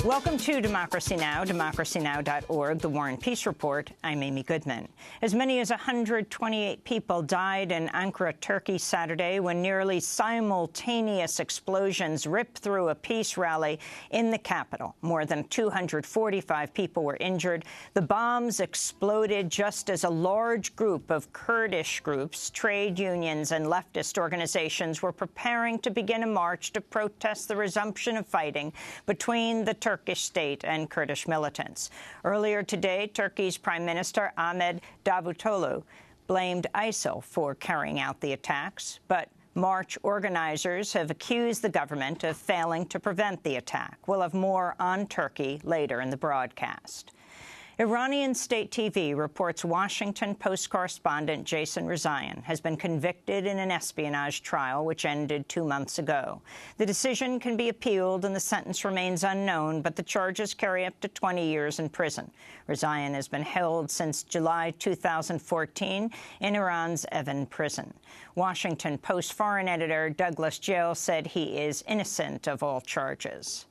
Welcome to Democracy Now!, democracynow.org, the War and Peace Report. I'm Amy Goodman. As many as 128 people died in Ankara, Turkey, Saturday when nearly simultaneous explosions ripped through a peace rally in the capital. More than 245 people were injured. The bombs exploded just as a large group of Kurdish groups, trade unions and leftist organizations were preparing to begin a march to protest the resumption of fighting between the Turkish state and Kurdish militants. Earlier today, Turkey's Prime Minister Ahmet Davutoglu blamed ISIL for carrying out the attacks, but march organizers have accused the government of failing to prevent the attack. We'll have more on Turkey later in the broadcast. Iranian state TV reports Washington Post correspondent Jason Rezaian has been convicted in an espionage trial which ended 2 months ago. The decision can be appealed and the sentence remains unknown, but the charges carry up to 20 years in prison. Rezaian has been held since July 2014 in Iran's Evin prison. Washington Post foreign editor Douglas Jill said he is innocent of all charges.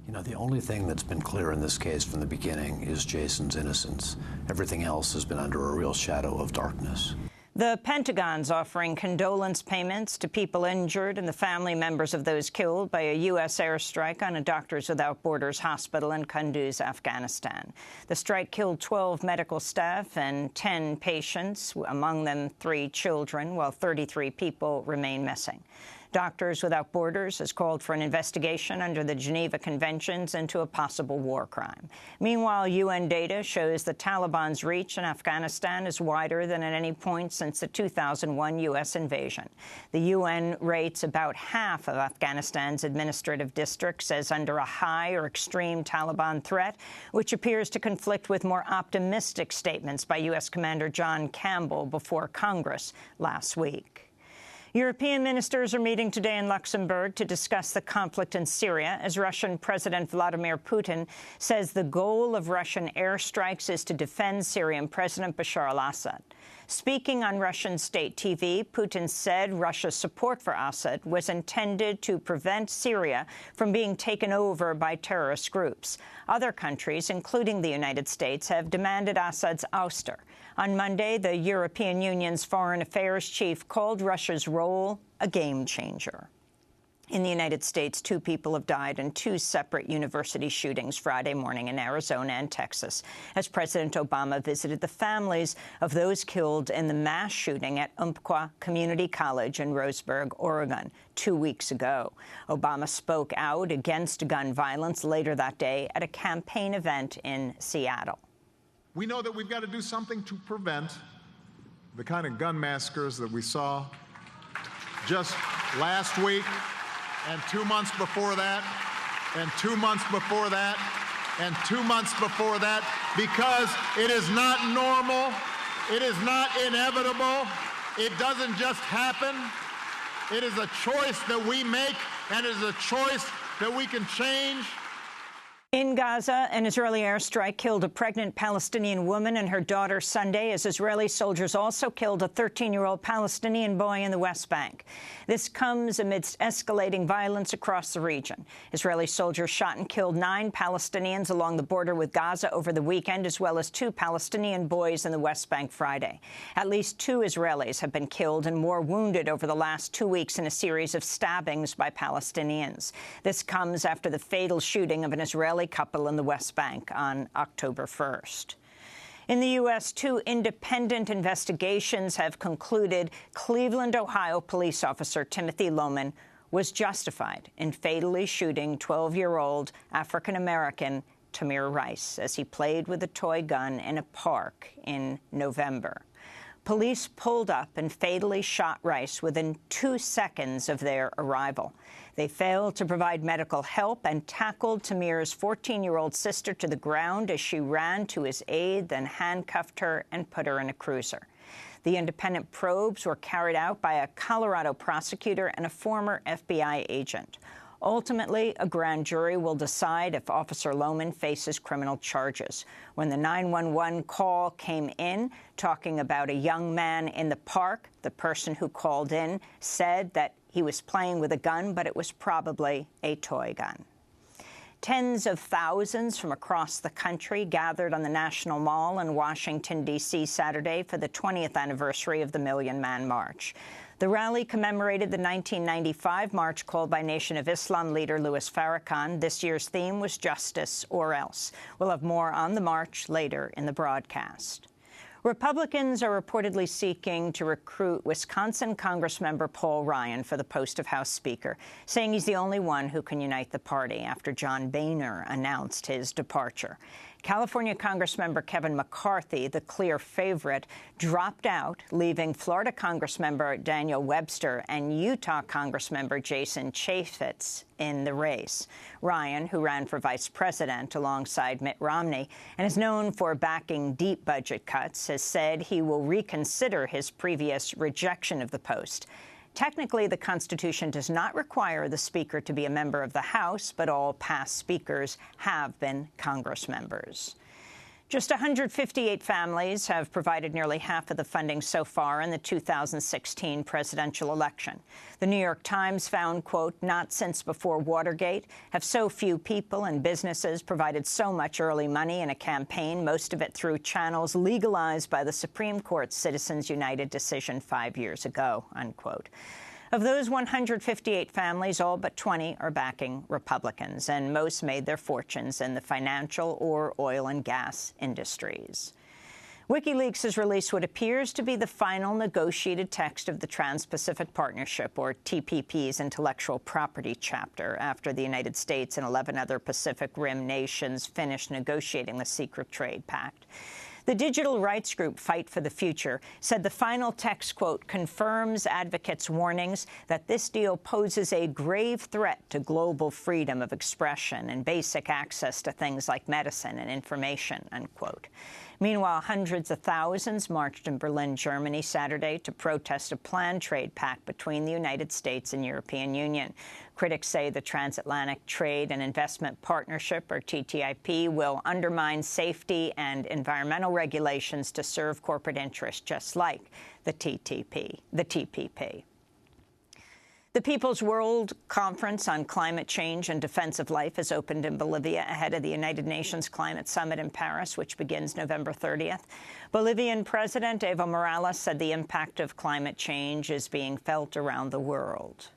You know, the only thing that's been clear in this case from the beginning is Jason's innocence. Everything else has been under a real shadow of darkness. The Pentagon's offering condolence payments to people injured and the family members of those killed by a U.S. airstrike on a Doctors Without Borders hospital in Kunduz, Afghanistan. The strike killed 12 medical staff and 10 patients, among them 3 children, while 33 people remain missing. Doctors Without Borders has called for an investigation under the Geneva Conventions into a possible war crime. Meanwhile, UN data shows the Taliban's reach in Afghanistan is wider than at any point since the 2001 U.S. invasion. The UN rates about half of Afghanistan's administrative districts as under a high or extreme Taliban threat, which appears to conflict with more optimistic statements by U.S. Commander John Campbell before Congress last week. European ministers are meeting today in Luxembourg to discuss the conflict in Syria, as Russian President Vladimir Putin says the goal of Russian airstrikes is to defend Syrian President Bashar al-Assad. Speaking on Russian state TV, Putin said Russia's support for Assad was intended to prevent Syria from being taken over by terrorist groups. Other countries, including the United States, have demanded Assad's ouster. On Monday, the European Union's foreign affairs chief called Russia's role a game changer. In the United States, 2 people have died in 2 separate university shootings Friday morning in Arizona and Texas, as President Obama visited the families of those killed in the mass shooting at Umpqua Community College in Roseburg, Oregon, 2 weeks ago. Obama spoke out against gun violence later that day at a campaign event in Seattle. We know that we've got to do something to prevent the kind of gun massacres that we saw just last week, and 2 months before that, and 2 months before that, and 2 months before that, because it is not normal, it is not inevitable, it doesn't just happen. It is a choice that we make, and it is a choice that we can change. In Gaza, an Israeli airstrike killed a pregnant Palestinian woman and her daughter Sunday, as Israeli soldiers also killed a 13-year-old Palestinian boy in the West Bank. This comes amidst escalating violence across the region. Israeli soldiers shot and killed 9 Palestinians along the border with Gaza over the weekend, as well as 2 Palestinian boys in the West Bank Friday. At least 2 Israelis have been killed and more wounded over the last 2 weeks in a series of stabbings by Palestinians. This comes after the fatal shooting of an Israeli couple in the West Bank on October 1st. In the U.S., 2 independent investigations have concluded Cleveland, Ohio police officer Timothy Loehmann was justified in fatally shooting 12-year-old African-American Tamir Rice as he played with a toy gun in a park in November. Police pulled up and fatally shot Rice within 2 seconds of their arrival. They failed to provide medical help and tackled Tamir's 14-year-old sister to the ground as she ran to his aid, then handcuffed her and put her in a cruiser. The independent probes were carried out by a Colorado prosecutor and a former FBI agent. Ultimately, a grand jury will decide if Officer Loehmann faces criminal charges. When the 911 call came in, talking about a young man in the park, the person who called in said that he was playing with a gun, but it was probably a toy gun. Tens of thousands from across the country gathered on the National Mall in Washington, D.C. Saturday for the 20th anniversary of the Million Man March. The rally commemorated the 1995 march called by Nation of Islam leader Louis Farrakhan. This year's theme was Justice or Else. We'll have more on the march later in the broadcast. Republicans are reportedly seeking to recruit Wisconsin Congressmember Paul Ryan for the post of House Speaker, saying he's the only one who can unite the party after John Boehner announced his departure. California Congressmember Kevin McCarthy, the clear favorite, dropped out, leaving Florida Congressmember Daniel Webster and Utah Congressmember Jason Chaffetz in the race. Ryan, who ran for vice president alongside Mitt Romney and is known for backing deep budget cuts, has said he will reconsider his previous rejection of the post. Technically, the Constitution does not require the Speaker to be a member of the House, but all past Speakers have been Congress members. Just 158 families have provided nearly half of the funding so far in the 2016 presidential election. The New York Times found, quote, not since before Watergate have so few people and businesses provided so much early money in a campaign, most of it through channels legalized by the Supreme Court's Citizens United decision 5 years ago, unquote. Of those 158 families, all but 20 are backing Republicans, and most made their fortunes in the financial or oil and gas industries. WikiLeaks has released what appears to be the final negotiated text of the Trans-Pacific Partnership, or TPP's intellectual property chapter, after the United States and 11 other Pacific Rim nations finished negotiating the secret trade pact. The digital rights group Fight for the Future said the final text, quote, confirms advocates' warnings that this deal poses a grave threat to global freedom of expression and basic access to things like medicine and information, unquote. Meanwhile, hundreds of thousands marched in Berlin, Germany, Saturday to protest a planned trade pact between the United States and European Union. Critics say the Transatlantic Trade and Investment Partnership, or TTIP, will undermine safety and environmental regulations to serve corporate interests, just like the TPP. The People's World Conference on Climate Change and Defense of Life has opened in Bolivia ahead of the United Nations Climate Summit in Paris, which begins November 30th. Bolivian President Evo Morales said the impact of climate change is being felt around the world.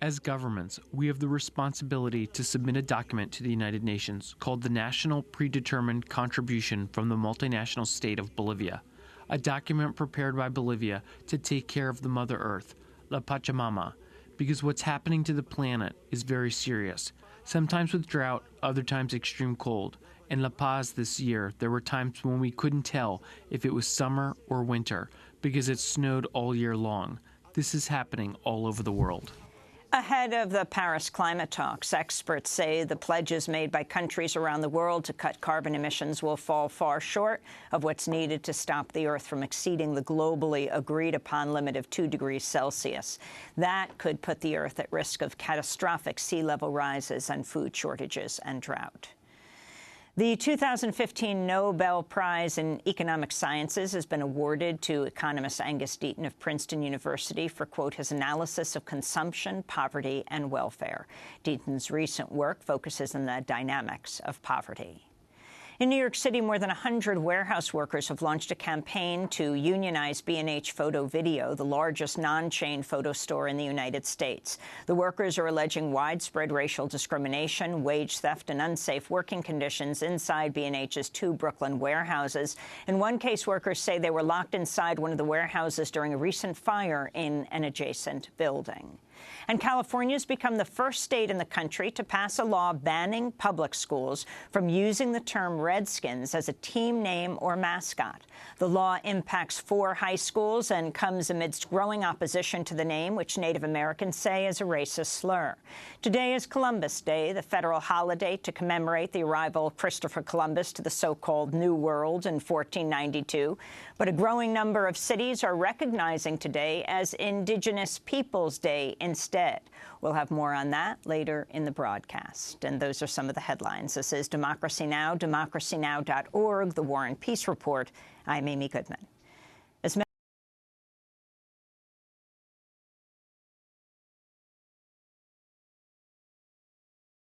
As governments, we have the responsibility to submit a document to the United Nations called the National Predetermined Contribution from the Multinational State of Bolivia, a document prepared by Bolivia to take care of the Mother Earth, La Pachamama, because what's happening to the planet is very serious, sometimes with drought, other times extreme cold. In La Paz this year, there were times when we couldn't tell if it was summer or winter because it snowed all year long. This is happening all over the world. Ahead of the Paris climate talks, experts say the pledges made by countries around the world to cut carbon emissions will fall far short of what's needed to stop the Earth from exceeding the globally agreed-upon limit of 2 degrees Celsius. That could put the Earth at risk of catastrophic sea level rises and food shortages and drought. The 2015 Nobel Prize in Economic Sciences has been awarded to economist Angus Deaton of Princeton University for, quote, his analysis of consumption, poverty, and welfare. Deaton's recent work focuses on the dynamics of poverty. In New York City, more than 100 warehouse workers have launched a campaign to unionize B&H Photo Video, the largest non-chain photo store in the United States. The workers are alleging widespread racial discrimination, wage theft, and unsafe working conditions inside B&H's 2 Brooklyn warehouses. In one case, workers say they were locked inside one of the warehouses during a recent fire in an adjacent building. And California has become the first state in the country to pass a law banning public schools from using the term Redskins as a team name or mascot. The law impacts 4 high schools and comes amidst growing opposition to the name, which Native Americans say is a racist slur. Today is Columbus Day, the federal holiday to commemorate the arrival of Christopher Columbus to the so-called New World in 1492. But a growing number of cities are recognizing today as Indigenous Peoples Day instead. We'll have more on that later in the broadcast. And those are some of the headlines. This is Democracy Now!, democracynow.org, The War and Peace Report. I'm Amy Goodman.